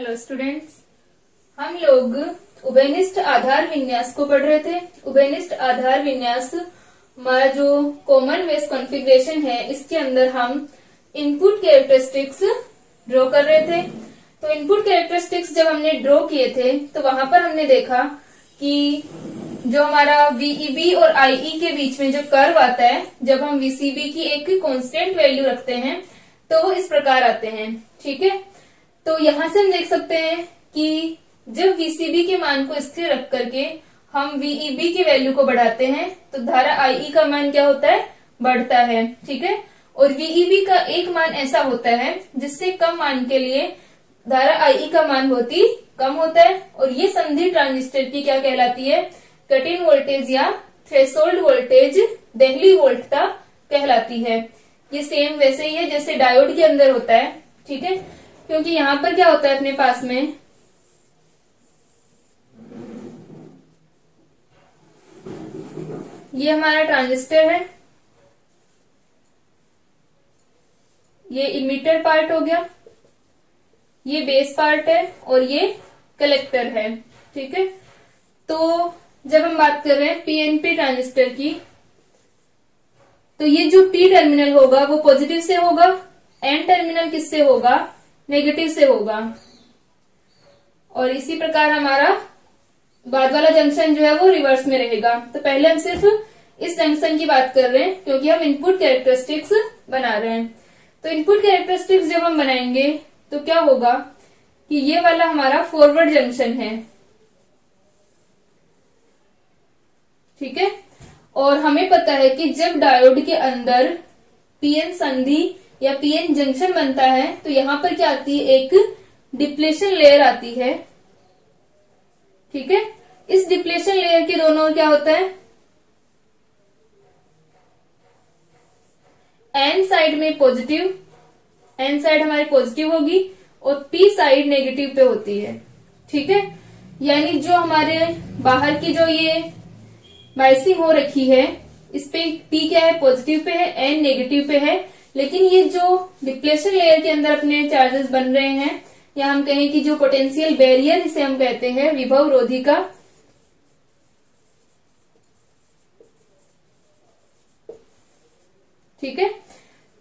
Hello students, हम लोग उभयनिष्ठ आधार विन्यास को पढ़ रहे थे। उभयनिष्ठ आधार विन्यास हमारा जो कॉमन बेस कॉन्फ़िगरेशन है, इसके अंदर हम इनपुट कैरेक्टरिस्टिक्स ड्रॉ कर रहे थे। तो इनपुट कैरेक्टरिस्टिक्स जब हमने ड्रॉ किए थे तो वहां पर हमने देखा कि जो हमारा वीईबी और आईई के बीच में जो कर्व आता है, जब हम वीसीबी की एक कांस्टेंट वैल्यू रखते हैं तो वो इस प्रकार आते हैं। ठीक है, तो यहां से हम देख सकते हैं कि जब वीसीबी के मान को स्थिर रख करके हम वीईबी की वैल्यू को बढ़ाते हैं तो धारा आईई का मान क्या होता है, बढ़ता है। ठीक है, और वीईबी का एक मान ऐसा होता है जिससे कम मान के लिए धारा आईई का मान बहुत ही कम होता है, और ये संधि ट्रांजिस्टर की क्या कहलाती है, कट इन वोल्टेज या थ्रेशोल्ड वोल्टेज देहली वोल्टता कहलाती है। ये सेम वैसे ही है जैसे डायोड के अंदर होता है। ठीक है, क्योंकि यहां पर क्या होता है अपने पास में, ये हमारा ट्रांजिस्टर है, ये इमीटर पार्ट हो गया, ये बेस पार्ट है और ये कलेक्टर है। ठीक है, तो जब हम बात कर रहे हैं पीएनपी ट्रांजिस्टर की, तो ये जो पी टर्मिनल होगा वो पॉजिटिव से होगा, एन टर्मिनल किससे होगा, नेगेटिव से होगा। और इसी प्रकार हमारा बाद वाला जंक्शन जो है वो रिवर्स में रहेगा। तो पहले हम सिर्फ इस जंक्शन की बात कर रहे हैं क्योंकि हम इनपुट कैरेक्टरिस्टिक्स बना रहे हैं। तो इनपुट कैरेक्टरिस्टिक्स जब हम बनाएंगे तो क्या होगा कि ये वाला हमारा फॉरवर्ड जंक्शन है। ठीक है, और हमें पता है कि जब डायोड के अंदर पीएन संधि या पीएन जंक्शन बनता है तो यहां पर क्या आती है, एक डिप्लेशन लेयर आती है। ठीक है, इस डिप्लेशन लेयर के दोनों ओर क्या होता है, एन साइड में पॉजिटिव, एन साइड हमारी पॉजिटिव होगी और पी साइड नेगेटिव पे होती है। ठीक है, यानी जो हमारे बाहर की जो ये बाइसिंग हो रखी है, इस पे पी क्या है, पॉजिटिव पे है, एन नेगेटिव पे है, लेकिन ये जो डिप्लेशन लेयर के अंदर अपने चार्जेस बन रहे हैं, या हम कहें कि जो पोटेंशियल बैरियर इसे हम कहते हैं, विभव रोधिका, ठीक है,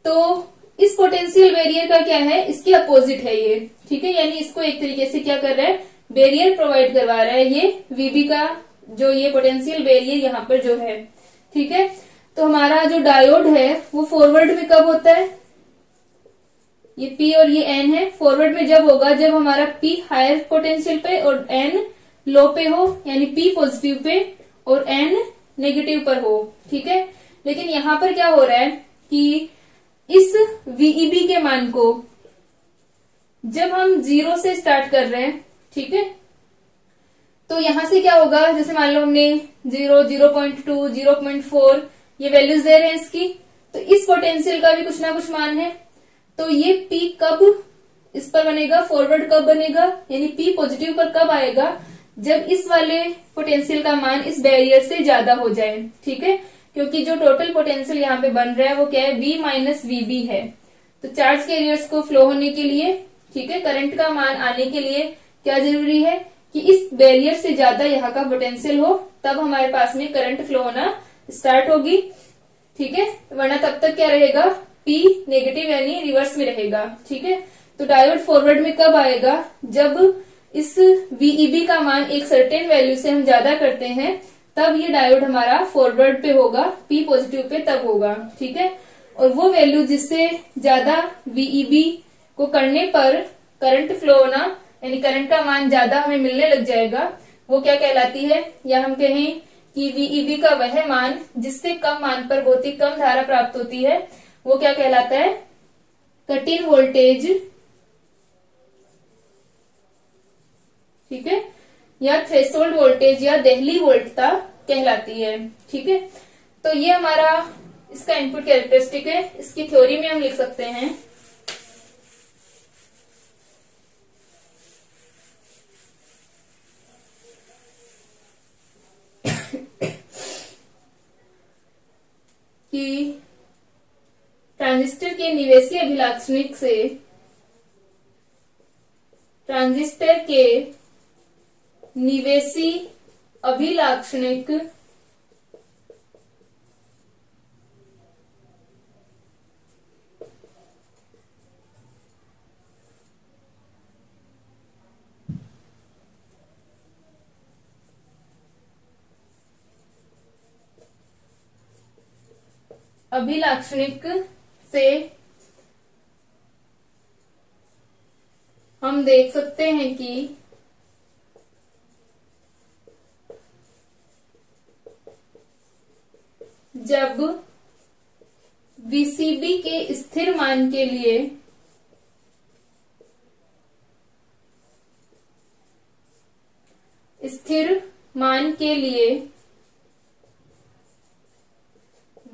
तो इस पोटेंशियल बैरियर का क्या है, इसके अपोजिट है ये। ठीक है, यानी इसको एक तरीके से क्या कर रहा है, बैरियर प्रोवाइड करवा रहा है ये वीबी का, जो ये पोटेंशियल बैरियर यहाँ पर जो है। ठीक है, तो हमारा जो डायोड है वो फॉरवर्ड में कब होता है, ये P और ये N है, फॉरवर्ड में जब होगा जब हमारा P हायर पोटेंशियल पे और N लो पे हो, यानी P पॉजिटिव पे और N नेगेटिव पर हो। ठीक है, लेकिन यहां पर क्या हो रहा है कि इस VEB के मान को जब हम 0 से स्टार्ट कर रहे हैं, ठीक है, तो यहां से क्या होगा, जैसे मान लो हमने 0, 0.2, 0.4 ये वैल्यूज दे रहे हैं इसकी, तो इस पोटेंशियल का भी कुछ ना कुछ मान है। तो ये P कब इस पर बनेगा, फॉरवर्ड कब बनेगा, यानी P पॉजिटिव पर कब आएगा, जब इस वाले पोटेंशियल का मान इस बैरियर से ज्यादा हो जाए। ठीक है, क्योंकि जो टोटल पोटेंशियल यहाँ पे बन रहा है वो क्या है, V माइनस VB है। तो चार्ज कैरियर्स को फ्लो होने के लिए, ठीक है, करंट का मान आने के लिए क्या जरूरी है कि इस बैरियर से ज्यादा यहाँ का पोटेंशियल हो, तब हमारे पास में करंट फ्लो होना स्टार्ट होगी। ठीक है, वरना तब तक क्या रहेगा, P नेगेटिव यानी रिवर्स में रहेगा। ठीक है, तो डायोड फॉरवर्ड में कब आएगा, जब इस VEB का मान एक सर्टेन वैल्यू से हम ज्यादा करते हैं, तब ये डायोड हमारा फॉरवर्ड पे होगा, P पॉजिटिव पे तब होगा। ठीक है, और वो वैल्यू जिससे ज्यादा VEB को करने पर करंट फ्लो होना, यानी करंट का मान ज्यादा हमें मिलने लग जाएगा, वो क्या कहलाती है, या हम कहें कि VEB का वह मान जिससे कम मान पर बहुत ही कम धारा प्राप्त होती है, वो क्या कहलाता है, कट इन वोल्टेज, ठीक है, या थ्रेशोल्ड वोल्टेज या देहली वोल्टता कहलाती है। ठीक है, तो ये हमारा इसका इनपुट कैरेक्टरिस्टिक है। इसकी थ्योरी में हम लिख सकते हैं कि ट्रांजिस्टर के निवेशी अभिलाक्षणिक से ट्रांजिस्टर के निवेशी अभिलाक्षणिक से हम देख सकते हैं कि जब VCB के स्थिर मान के लिए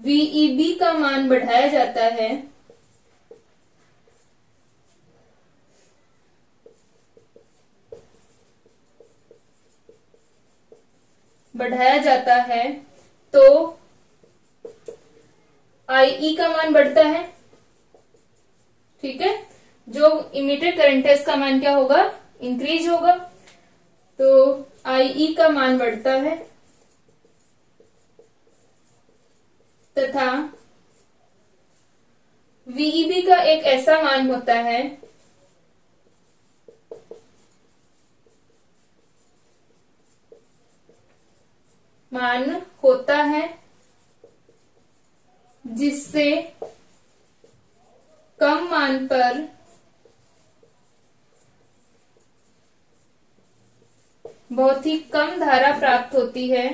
VEB का मान बढ़ाया जाता है, तो IE का मान बढ़ता है। ठीक है, जो इमीटर करंट है इसका मान क्या होगा, इंक्रीज होगा। तो IE का मान बढ़ता है तथा VEB का एक ऐसा मान होता है जिससे कम मान पर बहुत ही कम धारा प्राप्त होती है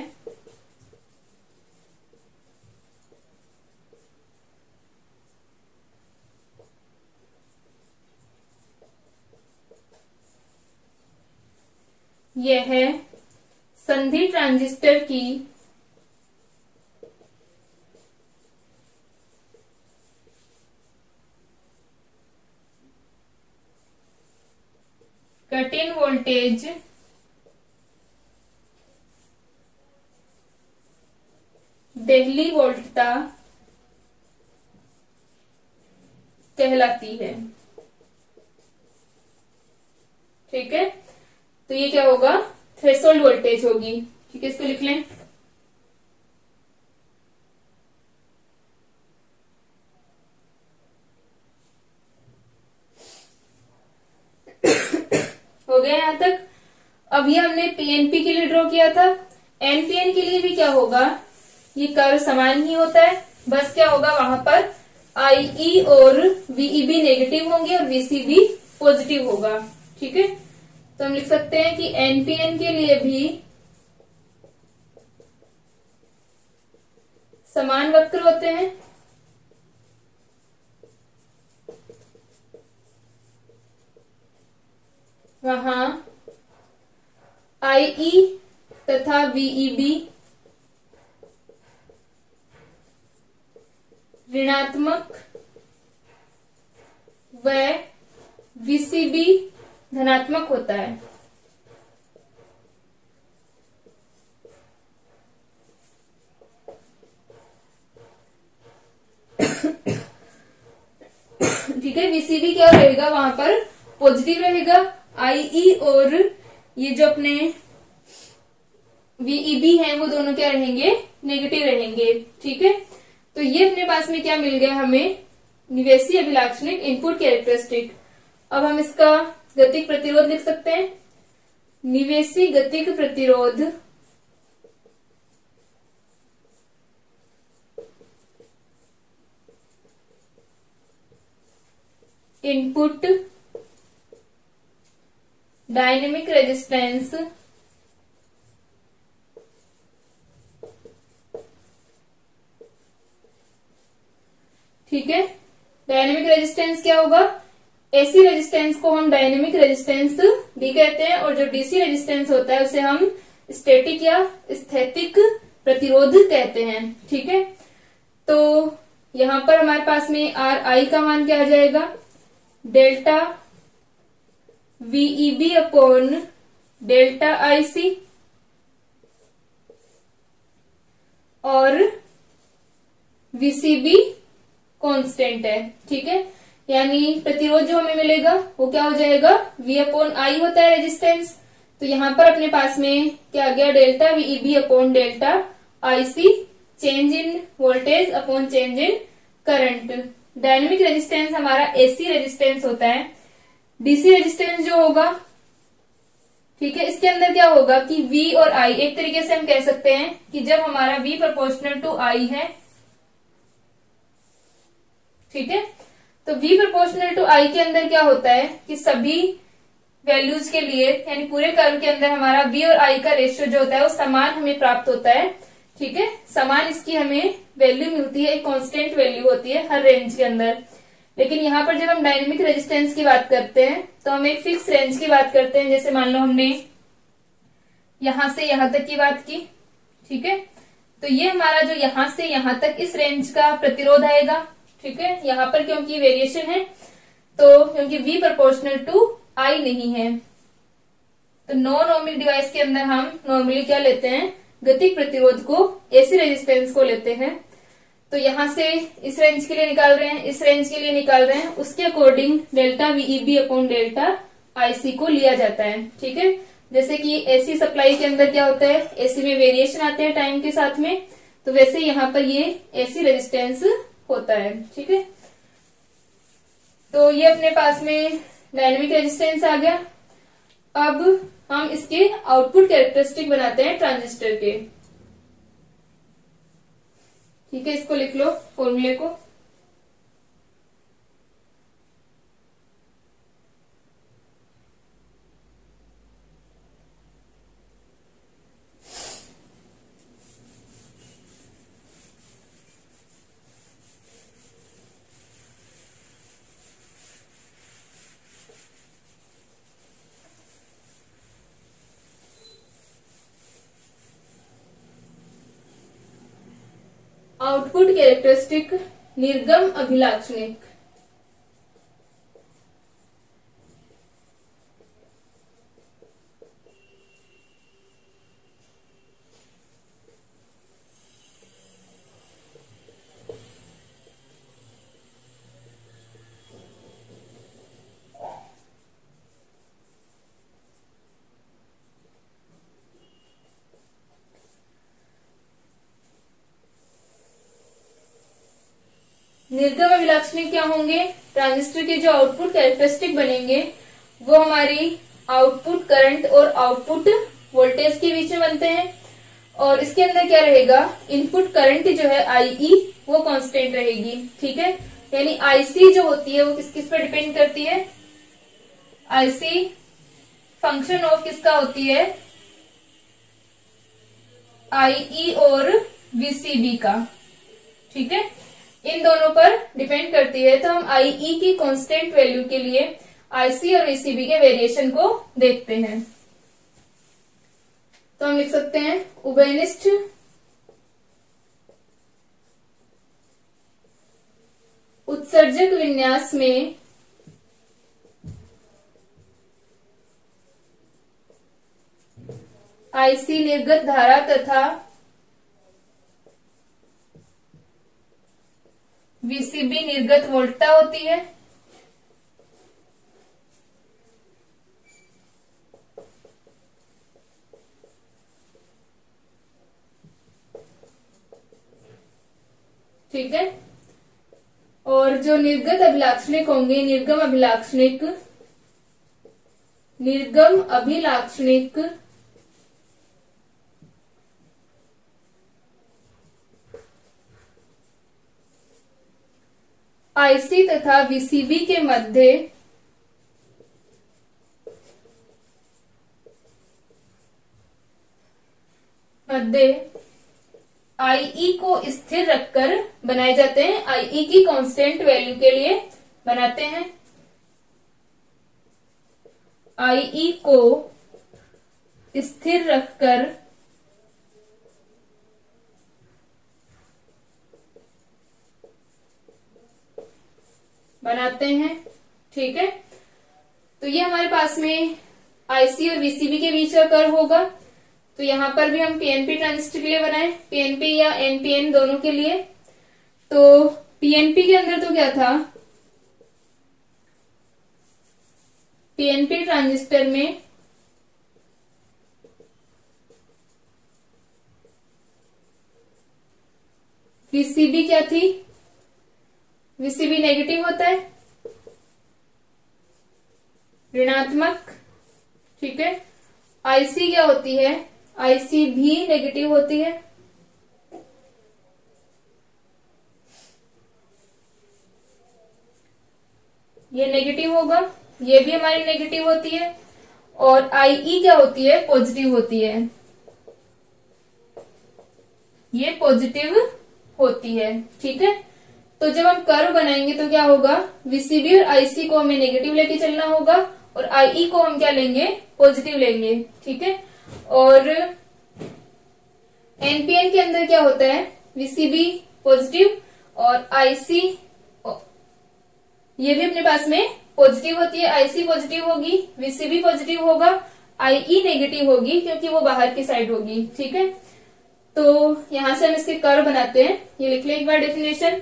यह संधि ट्रांजिस्टर की कट इन वोल्टेज देहली वोल्टता कहलाती है। ठीक है, तो ये क्या होगा, थ्रेशोल्ड वोल्टेज होगी। ठीक है, इसको लिख लें। हो गया यहां तक। अब ये हमने पीएनपी के लिए ड्रॉ किया था, एनपीएन के लिए भी क्या होगा, ये कर्व समान ही होता है, बस क्या होगा वहां पर IE और VEB नेगेटिव होंगे और VCB पॉजिटिव होगा। ठीक है, तो हम लिख सकते हैं कि एनपीएन के लिए भी समान वक्र होते हैं, वहां IE तथा VEB ऋणात्मक व VCB धनात्मक होता है। ठीक है, VCB क्या रहेगा वहां पर, पॉजिटिव रहेगा। IE और ये जो अपने VEB हैं वो दोनों क्या रहेंगे, नेगेटिव रहेंगे। ठीक है, तो ये अपने पास में क्या मिल गया हमें, निवेशी अभिलाक्षणिक इनपुट कैरेक्टरिस्टिक। अब हम इसका गतिक प्रतिरोध लिख सकते हैं। निवेशी गतिक प्रतिरोध इनपुट डायनेमिक रेजिस्टेंस ठीक है, डायनेमिक रेजिस्टेंस क्या होगा, एसी रेजिस्टेंस को हम डायनेमिक रेजिस्टेंस भी कहते हैं और जो डीसी रेजिस्टेंस होता है उसे हम स्टैटिक या स्थैतिक प्रतिरोध कहते हैं। ठीक है, तो यहां पर हमारे पास में RI का मान क्या आ जाएगा, delta VEB upon delta IC और VCB कांस्टेंट है। ठीक है, यानी प्रतिरोध जो हमें मिलेगा वो क्या हो जाएगा, V अपॉन आई होता है रेजिस्टेंस। तो यहाँ पर अपने पास में क्या आ गया, delta VEB upon delta IC, change in voltage upon change in current. Dynamic resistance हमारा AC रेजिस्टेंस होता है। DC रेजिस्टेंस जो होगा, ठीक है, इसके अंदर क्या होगा कि V और I, एक तरीके से हम कह सकते हैं कि जब हमारा V प्रोपोर्शनल टू I है, ठीक है, तो V प्रोपोर्शनल टू I के अंदर क्या होता है कि सभी वैल्यूज के लिए, यानी पूरे कर्व के अंदर हमारा V और I का रेशियो जो होता है वो समान हमें प्राप्त होता है। ठीक है, समान इसकी हमें वैल्यू मिलती है, एक कांस्टेंट वैल्यू होती है हर रेंज के अंदर। लेकिन यहाँ पर जब हम डायनेमिक रेजिस्टेंस की बात करते हैं तो हम एक फिक्स रेंज की बात करते हैं। जैसे मान लो हमने यहां से यहां तक की बात की, ठीक है, तो ये हमारा जो यहां से यहां तक इस रेंज का प्रतिरोध आएगा। ठीक है, यहाँ पर क्योंकि वेरिएशन है तो क्योंकि V प्रोपोर्शनल टू I नहीं है, तो नॉन ओमिक डिवाइस के अंदर हम नॉर्मली क्या लेते हैं, गतिक प्रतिरोध को, AC रेजिस्टेंस को लेते हैं। तो यहां से इस रेंज के लिए निकाल रहे हैं, इस रेंज के लिए निकाल रहे हैं, उसके according delta VEB upon delta IC को लिया जाता है। ठीक है, जैसे कि AC सप्लाई के अंदर क्या होता है, AC में वेरिएशन आते हैं टाइम के साथ में, तो वैसे यहाँ पर ये AC रेजिस्टेंस होता है। ठीक है, तो ये अपने पास में डायनेमिक रेजिस्टेंस आ गया। अब हम इसके आउटपुट कैरेक्टरिस्टिक बनाते हैं ट्रांजिस्टर के। ठीक है, इसको लिख लो फॉर्मूले को। आउटपुट कैरेक्टरिस्टिक निर्गम अभिलाक्षणिक। निर्गम अभिलाक्षणिक क्या होंगे, ट्रांजिस्टर के जो आउटपुट कैरेक्टरिस्टिक बनेंगे वो हमारी आउटपुट करंट और आउटपुट वोल्टेज के बीच में बनते हैं। और इसके अंदर क्या रहेगा, इनपुट करंट जो है IE वो कांस्टेंट रहेगी। ठीक है, यानी IC जो होती है वो किस किस पर डिपेंड करती है, IC फंक्शन ऑफ किसका होती है, IE और VCB का। ठीक है, इन दोनों पर डिपेंड करती है। तो हम IE की कांस्टेंट वैल्यू के लिए IC और VCB के वेरिएशन को देखते हैं। तो हम लिख सकते हैं उभयनिष्ठ उत्सर्जक विन्यास में IC निर्गत धारा तथा VCB निर्गत वोल्टता होती है। ठीक है, और जो निर्गत अभिलाक्षणिक होंगे, निर्गम अभिलाक्षणिक IC तथा VCB के मध्य IE को स्थिर रखकर बनाए जाते हैं। IE की कांस्टेंट वैल्यू के लिए बनाते हैं। IE को स्थिर रखकर बनाते हैं। ठीक है, तो ये हमारे पास में IC और VCB के बीच का कर्व होगा। तो यहां पर भी हम PNP ट्रांजिस्टर के लिए बनाए, PNP या NPN दोनों के लिए। तो PNP के अंदर तो क्या था, पीएनपी ट्रांजिस्टर में वीसीबी क्या थी, वीसीबी नेगेटिव होता है, ऋणात्मक, ठीक है। आईसी क्या होती है, आईसी भी नेगेटिव होती है, ये नेगेटिव होगा, ये भी हमारी नेगेटिव होती है। और आईई क्या होती है, पॉजिटिव होती है, ये पॉजिटिव होती है, ठीक है। तो जब हम कर्व बनाएंगे तो क्या होगा, वीसीबी और आईसी को हमें नेगेटिव लेके चलना होगा और आईई को हम क्या लेंगे, पॉजिटिव लेंगे, ठीक है। और एनपीएन के अंदर क्या होता है, वीसीबी पॉजिटिव और आईसी ये भी अपने पास में पॉजिटिव होती है, आईसी पॉजिटिव होगी, वीसीबी पॉजिटिव होगा, आईई नेगेटिव होगी क्योंकि वो बाहर की साइड होगी, ठीक है। तो यहां से हम इसके कर्व बनाते हैं, ये लिख ले एक बार डेफिनेशन।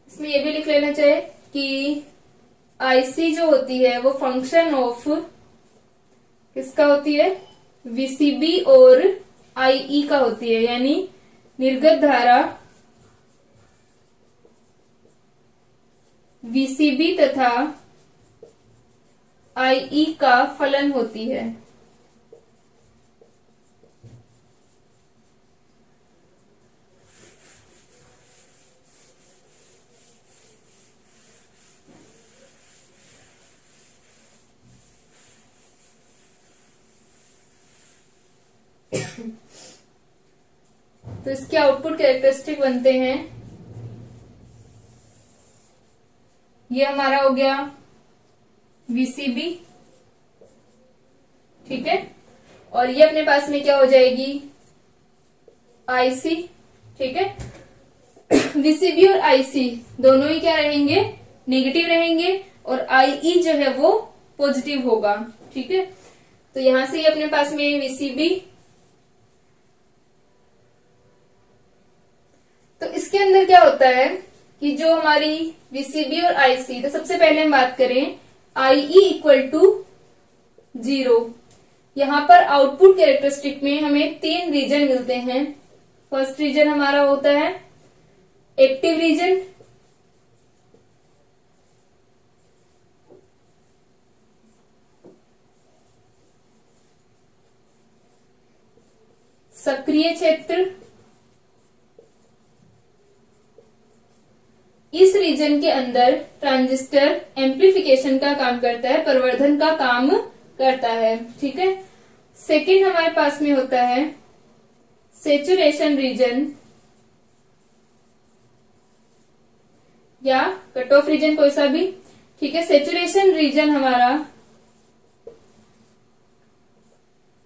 इसमें ये भी लिख लेना चाहिए कि आईसी जो होती है वो फंक्शन ऑफ किसका होती है, वीसीबी और आईई का होती है, यानी निर्गत धारा वीसीबी तथा आईई का फलन होती है। तो इसके आउटपुट कैरेक्टरिस्टिक बनते हैं, ये हमारा हो गया वीसीबी, ठीक है। और ये अपने पास में क्या हो जाएगी, आईसी, ठीक है। वीसीबी और आईसी दोनों ही क्या रहेंगे, नेगेटिव रहेंगे और आईई जो है वो पॉजिटिव होगा, ठीक है। तो यहां से ये अपने पास में वीसीबी, तो इसके अंदर क्या होता है कि जो हमारी वीसीबी और आईसी, तो सबसे पहले हम बात करें आईई इक्वल टू 0। यहां पर आउटपुट कैरेक्टरिस्टिक में हमें 3 रीजन मिलते हैं। फर्स्ट रीजन हमारा होता है एक्टिव रीजन, सक्रिय क्षेत्र, इस रीजन के अंदर ट्रांजिस्टर एम्प्लीफिकेशन का काम करता है, प्रवर्धन का काम करता है, ठीक है। सेकंड हमारे पास में होता है सैचुरेशन रीजन या कट ऑफ रीजन, कोई सा भी, ठीक है। सैचुरेशन रीजन हमारा,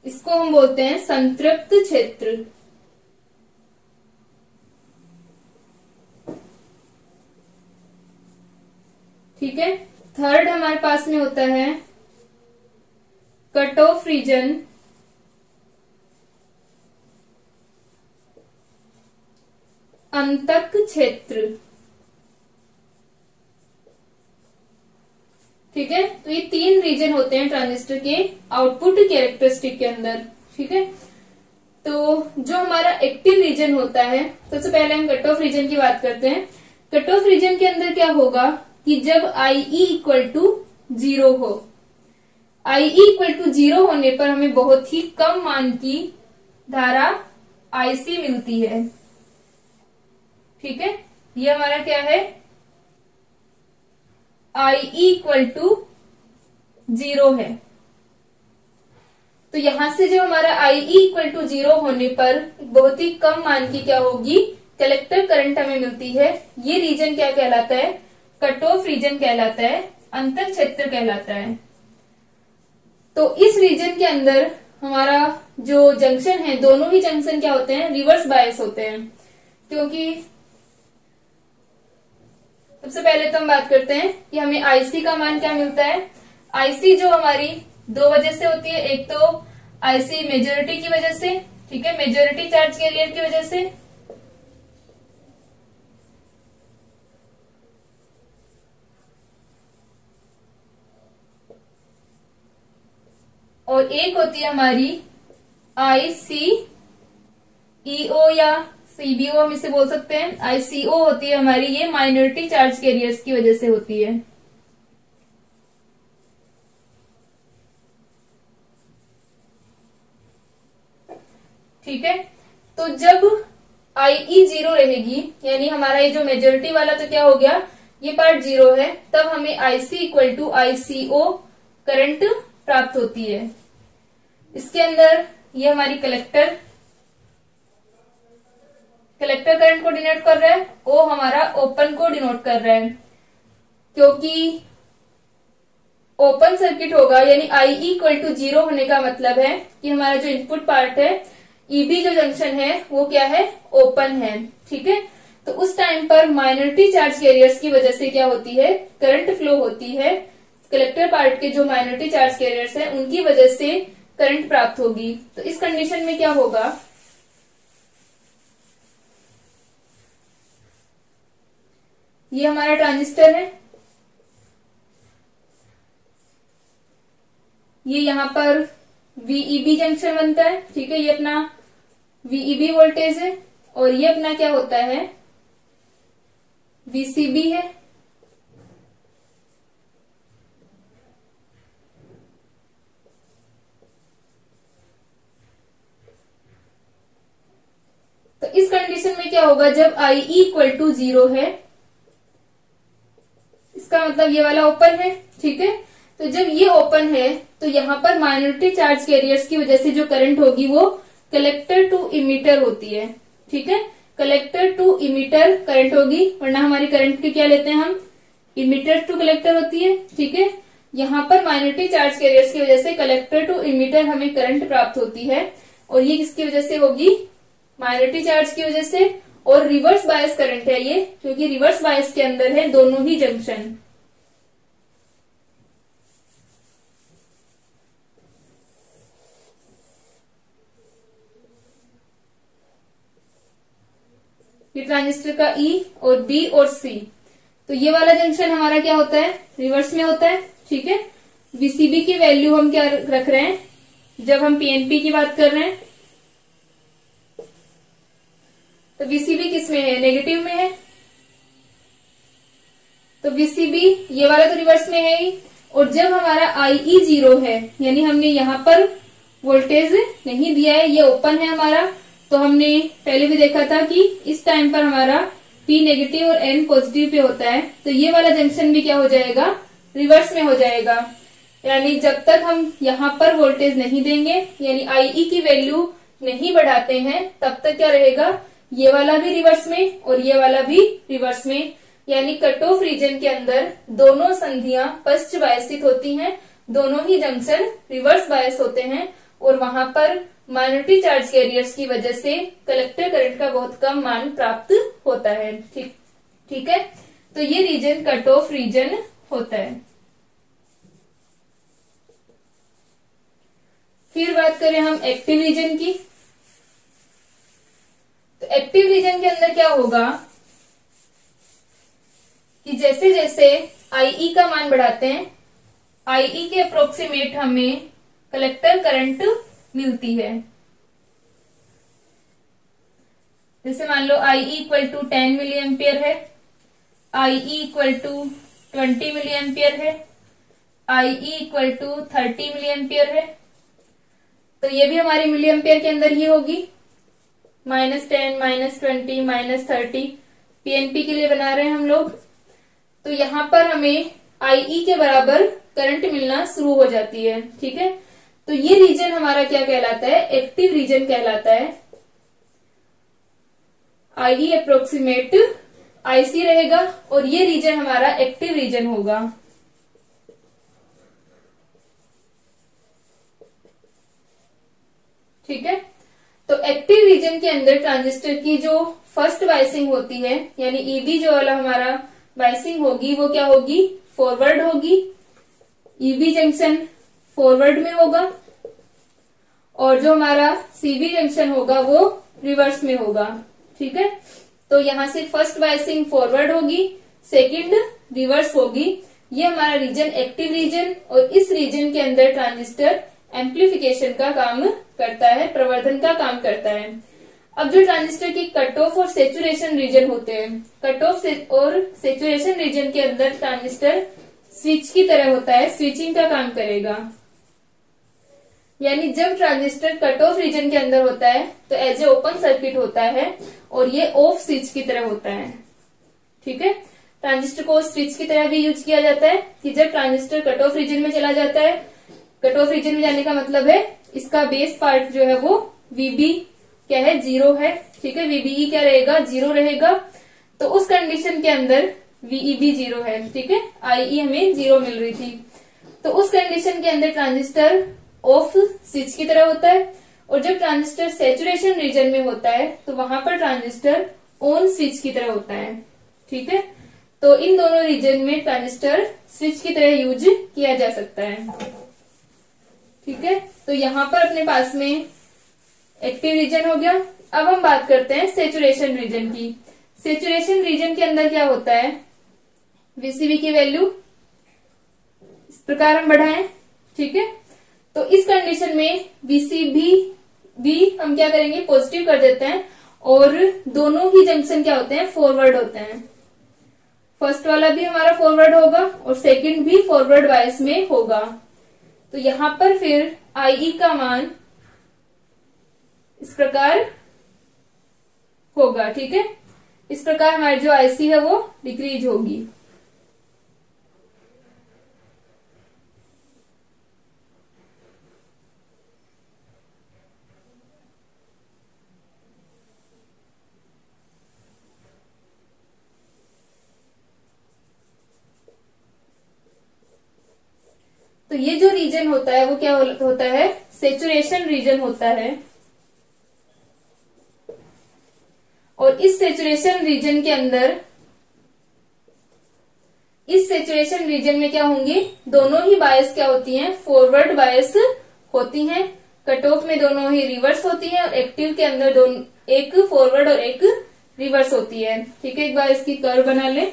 इसको हम बोलते हैं संतृप्त क्षेत्र, ठीक है। थर्ड हमारे पास में होता है कट ऑफ रीजन, अंतक क्षेत्र, ठीक है। तो ये 3 रीजन होते हैं ट्रांजिस्टर के आउटपुट कैरेक्टरिस्टिक के अंदर, ठीक है। तो जो हमारा एक्टिव रीजन होता है, सबसे पहले हम कट ऑफ रीजन की बात करते हैं। कट ऑफ रीजन के अंदर क्या होगा कि जब आईई इक्वल टू 0 हो, आईई इक्वल टू 0 होने पर हमें बहुत ही कम मान की धारा आईसी मिलती है, ठीक है। ये हमारा क्या है, आईई इक्वल टू 0 है। तो यहां से जो हमारा आईई इक्वल टू 0 होने पर बहुत ही कम मान की क्या होगी, कलेक्टर करंट हमें मिलती है। ये रीजन क्या कहलाता है, कट ऑफ रीजन कहलाता है, अंतर क्षेत्र कहलाता है। तो इस रीजन के अंदर हमारा जो जंक्शन है, दोनों ही जंक्शन क्या होते हैं, रिवर्स बायस होते हैं, क्योंकि सबसे पहले तो हम बात करते हैं कि हमें आईसी का मान क्या मिलता है। आईसी जो हमारी दो वजह से होती है, एक तो आईसी मेजोरिटी की वजह से, ठीक है, मेजोरिटी चार्ज कैरियर की वजह से, और एक होती है हमारी आईसीईओ या सीबीओ, हम इसे बोल सकते हैं। आईसीओ होती है हमारी, ये माइनॉरिटी चार्ज कैरियर्स की वजह से होती है। ठीक है, तो जब आईई 0 रहेगी, यानी हमारा ये जो मेजोरिटी वाला तो क्या हो गया, ये पार्ट 0 है, तब हमें IC equal to ICO current प्राप्त होती है। इसके अंदर ये हमारी कलेक्टर करंट को डिनोट कर रहा है, ओ हमारा ओपन को डिनोट कर रहा है। क्योंकि ओपन सर्किट होगा, यानी आईई इक्वल टू 0 होने का मतलब है कि हमारा जो इनपुट पार्ट है, ईबी जो जंक्शन है, वो क्या है, ओपन है। ठीक है, तो उस टाइम पर माइनॉरिटी चार्ज कैरियर्स की वजह से क्या होती है, करंट फ्लो होती है। कलेक्टर पार्ट के जो माइनॉरिटी चार्ज कैरियर्स है, उनकी वजह से करंट प्राप्त होगी। तो इस कंडीशन में क्या होगा, ये हमारा ट्रांजिस्टर है, ये यहां पर वीईबी जंक्शन बनता है। ठीक है, ये अपना वीईबी वोल्टेज है, और ये अपना क्या होता है, वीसीबी है। तो इस कंडीशन में क्या होगा, जब आईई इक्वल टू 0 है, इसका मतलब ये वाला ओपन है। ठीक है, तो जब ये ओपन है, तो यहां पर माइनॉरिटी चार्ज कैरियर्स की वजह से जो करंट होगी वो कलेक्टर टू इमीटर होती है। ठीक है, कलेक्टर टू इमीटर करंट होगी, वरना हमारी करंट की क्या लेते हैं हम, इमीटर टू कलेक्टर होती है। ठीक है, यहाँ पर माइनॉरिटी चार्ज कैरियर्स की वजह से कलेक्टर टू इमीटर हमें करंट प्राप्त होती है, और ये किसकी वजह से होगी, माइनॉरिटी चार्ज की वजह से। और रिवर्स बायस करंट है ये, क्योंकि रिवर्स बायस के अंदर है दोनों ही जंक्शन। ये ट्रांजिस्टर का ई और बी और सी, तो ये वाला जंक्शन हमारा क्या होता है, रिवर्स में होता है। ठीक है, वीसीबी की वैल्यू हम क्या रख रहे हैं, जब हम पीएनपी की बात कर रहे हैं, तो वीसीबी किस में है, नेगेटिव में है। तो वीसीबी ये वाला तो रिवर्स में है ही, और जब हमारा आईई 0 है, यानी हमने यहाँ पर वोल्टेज नहीं दिया है, ये ओपन है हमारा, तो हमने पहले भी देखा था कि इस टाइम पर हमारा P नेगेटिव और N पॉजिटिव पे होता है, तो ये वाला जंक्शन भी क्या हो जाएगा, रिवर्स में हो जाएगा। यानी जब तक हम यहाँ पर वोल्टेज नहीं देंगे, यानी आईई की वैल्यू नहीं बढ़ाते हैं, तब तक क्या रहेगा, ये वाला भी रिवर्स में और ये वाला भी रिवर्स में। यानी कट ऑफ रीजन के अंदर दोनों संधियां पश्च बायसित होती हैं, दोनों ही जंक्शन रिवर्स बायस होते हैं, और वहां पर माइनॉरिटी चार्ज कैरियर्स की वजह से कलेक्टर करंट का बहुत कम मान प्राप्त होता है। ठीक है, तो ये रीजन कट ऑफ रीजन होता है। फिर बात करें हम एक्टिव रीजन की, तो एक्टिव रीजन के अंदर क्या होगा कि जैसे जैसे आईई का मान बढ़ाते हैं, आईई के अप्रोक्सीमेट हमें कलेक्टर करंट मिलती है। जैसे मान लो I E equal to 10 milli ampere है, I E equal to 20 milli ampere है, I E equal to 30 milli ampere है, तो ये भी हमारी मिली एम्पियर के अंदर ही होगी। -10, -20, -30 पीएनपी के लिए बना रहे हैं हम लोग, तो यहां पर हमें आईई के बराबर करंट मिलना शुरू हो जाती है। ठीक है, तो ये रीजन हमारा क्या कहलाता है, एक्टिव रीजन कहलाता है। आईई अप्रोक्सीमेट आईसी रहेगा, और ये रीजन हमारा एक्टिव रीजन होगा। ठीक है, तो एक्टिव रीजन के अंदर ट्रांजिस्टर की जो फर्स्ट बायसिंग होती है, यानी ईबी जो वाला हमारा बायसिंग होगी वो क्या होगी, फॉरवर्ड होगी। ईबी जंक्शन फॉरवर्ड में होगा और जो हमारा सीबी जंक्शन होगा वो रिवर्स में होगा। ठीक है, तो यहां से फर्स्ट बायसिंग फॉरवर्ड होगी, सेकंड रिवर्स होगी। ये हमारा रीजन एक्टिव रीजन, और इस रीजन के अंदर ट्रांजिस्टर एम्प्लीफिकेशन का काम करता है, प्रवर्धन का काम करता है। अब जो ट्रांजिस्टर की कट ऑफ और सेचुरेशन रीजन होते हैं, कट ऑफ और सेचुरेशन रीजन के अंदर ट्रांजिस्टर स्विच की तरह होता है, स्विचिंग का काम करेगा। यानी जब ट्रांजिस्टर कट ऑफ रीजन के अंदर होता है तो एज ए ओपन सर्किट होता है और ये ऑफ स्विच की तरह होता है। ठीक है, ट्रांजिस्टर को स्विच की तरह भी यूज किया जाता है कि जब ट्रांजिस्टर कट ऑफ रीजन में चला जाता है, कट ऑफ रीजन में जाने का मतलब है इसका बेस पार्ट जो है वो वीबी क्या है, 0 है। ठीक है, वीबीई क्या रहेगा, 0 रहेगा। तो उस कंडीशन के अंदर वीईबी 0 है। ठीक है, आईई हमें 0 मिल रही थी, तो उस कंडीशन के अंदर ट्रांजिस्टर ऑफ स्विच की तरह होता है। और जब ट्रांजिस्टर सैचुरेशन रीजन में होता है तो वहां पर ट्रांजिस्टर ऑन स्विच की तरह होता है। ठीक है, तो इन दोनों रीजन में ट्रांजिस्टर स्विच की तरह यूज किया जा सकता है। ठीक है, तो यहाँ पर अपने पास में एक्टिव रीजन हो गया। अब हम बात करते हैं सेचुरेशन रीजन की। सेचुरेशन रीजन के अंदर क्या होता है, वीसीबी की वैल्यू इस प्रकार हम बढ़ाएं। ठीक है, तो इस कंडीशन में वीसीबी भी हम क्या करेंगे, पॉजिटिव कर देते हैं, और दोनों ही जंक्शन क्या होते हैं, फॉरवर्ड होते हैं। फर्स्ट वाला भी हमारा फॉरवर्ड होगा और सेकंड भी फॉरवर्ड बायस में होगा। तो यहां पर फिर आईई का मान इस प्रकार होगा। ठीक है, इस प्रकार हमारी जो आईसी है वो डिक्रीज होगी। तो ये जो रीजन होता है वो क्या होता है, सेचुरेशन रीजन होता है। और इस सेचुरेशन रीजन के अंदर, इस सेचुरेशन रीजन में क्या होंगी, दोनों ही बायस क्या होती हैं, फॉरवर्ड बायस होती हैं। कट ऑफ में दोनों ही रिवर्स होती है और एक्टिव के अंदर दोनों, एक फॉरवर्ड और एक रिवर्स होती है। ठीक है, एक बार इसकी कर्व बना लें।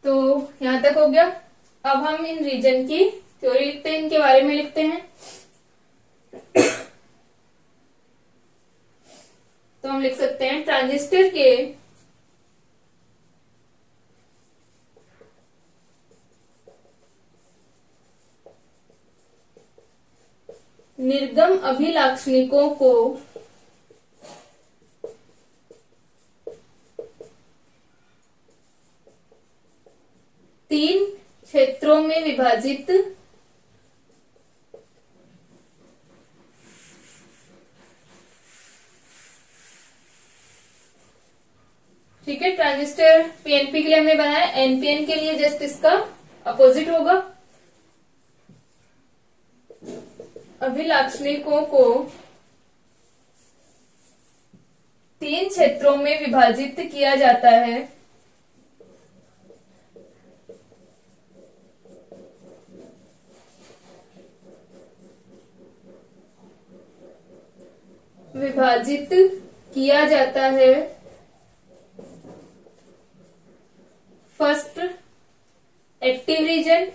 तो यहां तक हो गया। अब हम इन रीजन की थ्योरी लिखते हैं, इनके बारे में लिखते हैं। तो हम लिख सकते हैं ट्रांजिस्टर के निर्गम अभिलाक्षणिकों को तीन क्षेत्रों में विभाजित ठीक है, ट्रांजिस्टर पीएनपी के लिए हमने बनाया, एनपीएन के लिए जस्ट इसका अपोजिट होगा। अभिलाक्षणिकों को तीन क्षेत्रों में विभाजित किया जाता है। विभाजित किया जाता है फर्स्ट एक्टिव रीजन,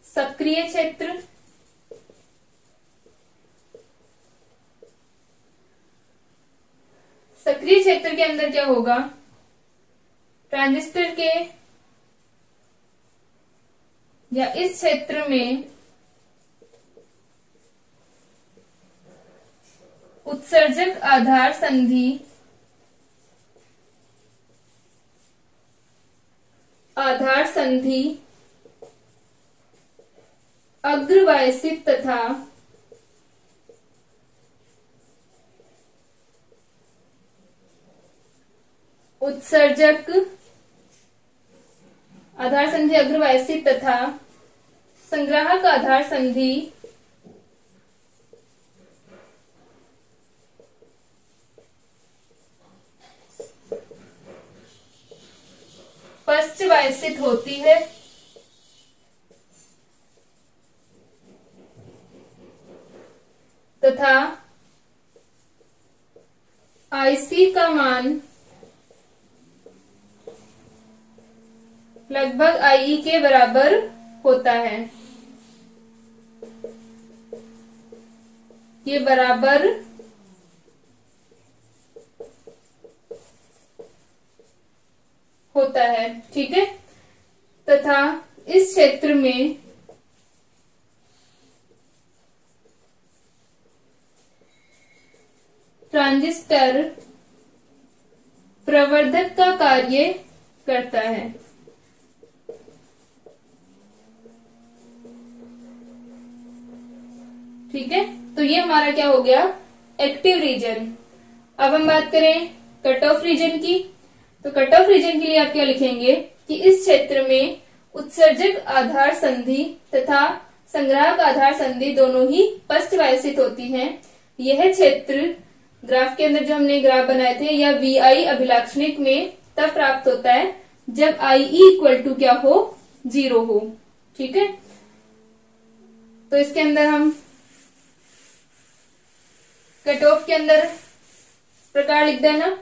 सक्रिय क्षेत्र, सक्रिय क्षेत्र के अंदर क्या होगा, ट्रांजिस्टर के या इस क्षेत्र में उत्सर्जक आधार संधि संधि अग्रवायसित तथा उत्सर्जक आधार संधि अग्रवायसित तथा संग्राहक आधार संधि पश्चवायसित होती है तथा IC का मान लगभग IE के बराबर होता है। ये बराबर होता है, ठीक है। तथा इस क्षेत्र में ट्रांजिस्टर प्रवर्धक का कार्य करता है। ठीक है, तो ये हमारा क्या हो गया, एक्टिव रीजन। अब हम बात करें कट ऑफ रीजन की, तो कट ऑफ रीजन के लिए आप क्या लिखेंगे कि इस क्षेत्र में उत्सर्जक आधार संधि तथा संग्राहक आधार संधि दोनों ही पश्चवायसित होती हैं। यह क्षेत्र ग्राफ के अंदर जो हमने ग्राफ बनाए थे या VI अभिलाक्षणिक में तब प्राप्त होता है जब IE इक्वल टू क्या हो, 0 हो। ठीक है, तो इसके अंदर हम कट ऑफ के अंदर प्रकार लिख देना।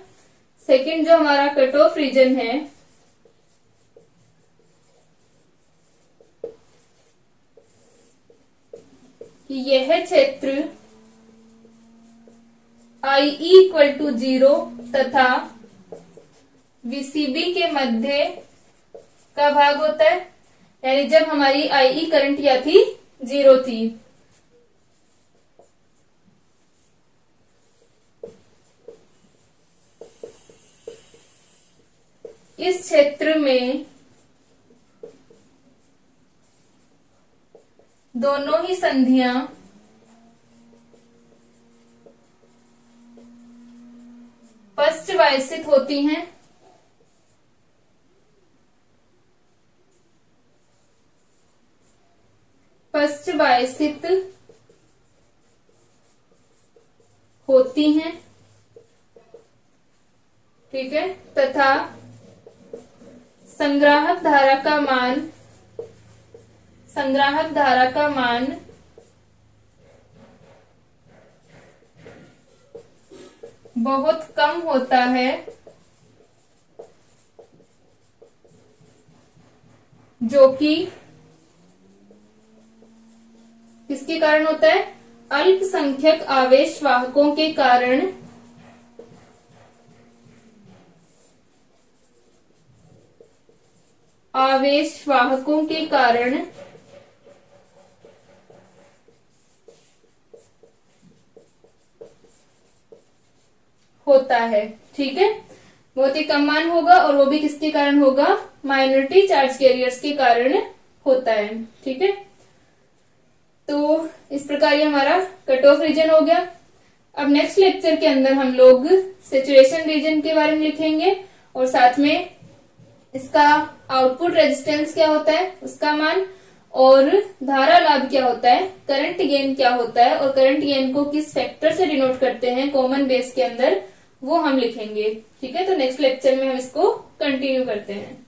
सेकंड जो हमारा कट ऑफ रीजन है कि यह क्षेत्र IE इक्वल टू 0 तथा VCB के मध्य का भाग होता है, यानी जब हमारी IE करंट क्या थी, 0 थी। इस क्षेत्र में दोनों ही संधियां पश्चवायसित होती हैं। पश्चवायसित होती हैं, ठीक है, तथा संग्राहक धारा का मान बहुत कम होता है, जो कि किसके कारण होता है, अल्पसंख्यक आवेश वाहकों के कारण होता है। ठीक है, बहुत ही कम मान होगा और वो भी किसके कारण होगा, माइनॉरिटी चार्ज कैरियर्स के कारण होता है। ठीक है, तो इस प्रकार ये हमारा कट ऑफ रीजन हो गया। अब नेक्स्ट लेक्चर के अंदर हम लोग सैचुरेशन रीजन के बारे में लिखेंगे और साथ में इसका आउटपुट रेजिस्टेंस क्या होता है, उसका मान, और धारा लाभ क्या होता है, करंट गेन क्या होता है और करंट गेन को किस फैक्टर से डिनोट करते हैं कॉमन बेस के अंदर, वो हम लिखेंगे। ठीक है, तो नेक्स्ट लेक्चर में हम इसको कंटिन्यू करते हैं।